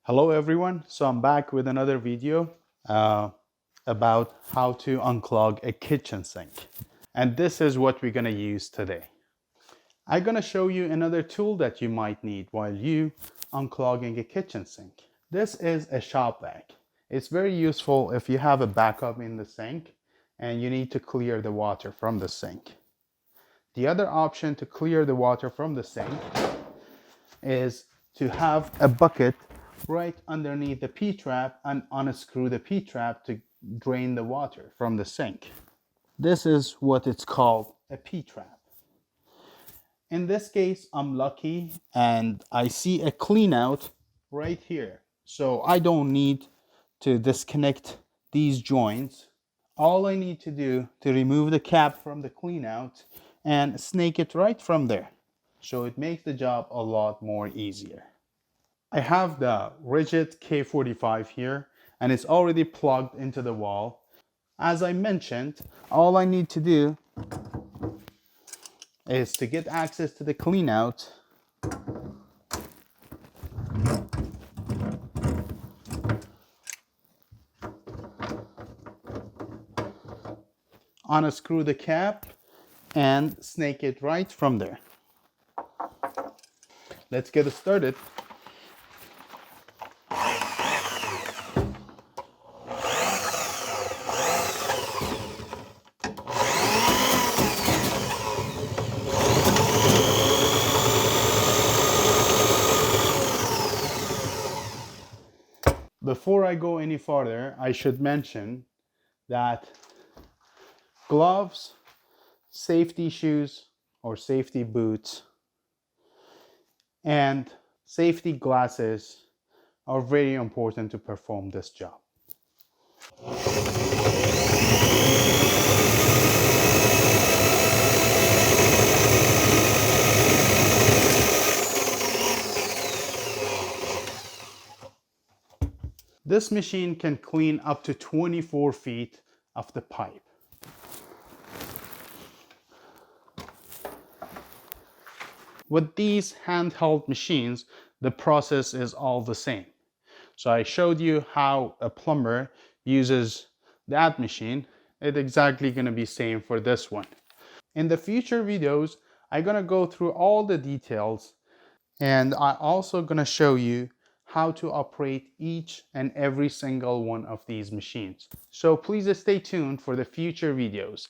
Hello everyone, so I'm back with another video about how to unclog a kitchen sink. And this is what we're gonna use today. I'm gonna show you another tool that you might need while you unclogging a kitchen sink. This is a shop vac. It's very useful if you have a backup in the sink and you need to clear the water from the sink. The other option to clear the water from the sink is to have a bucket right underneath the P-trap and unscrew the P-trap to drain the water from the sink. This is what it's called, a P-trap. In this case, I'm lucky and I see a clean out right here. So I don't need to disconnect these joints. All I need to do to remove the cap from the clean out and snake it right from there. So it makes the job a lot more easier. I have the rigid K45 here and it's already plugged into the wall. As I mentioned, all I need to do is to get access to the clean out. Unscrew the cap and snake it right from there. Let's get started. Before I go any farther, I should mention that gloves, safety shoes or safety boots, and safety glasses are very important to perform this job. This machine can clean up to 24 feet of the pipe. With these handheld machines, the process is all the same. So I showed you how a plumber uses that machine. It's exactly going to be same for this one. In the future videos, I'm going to go through all the details, and I'm also going to show you how to operate each and every single one of these machines. So please stay tuned for the future videos.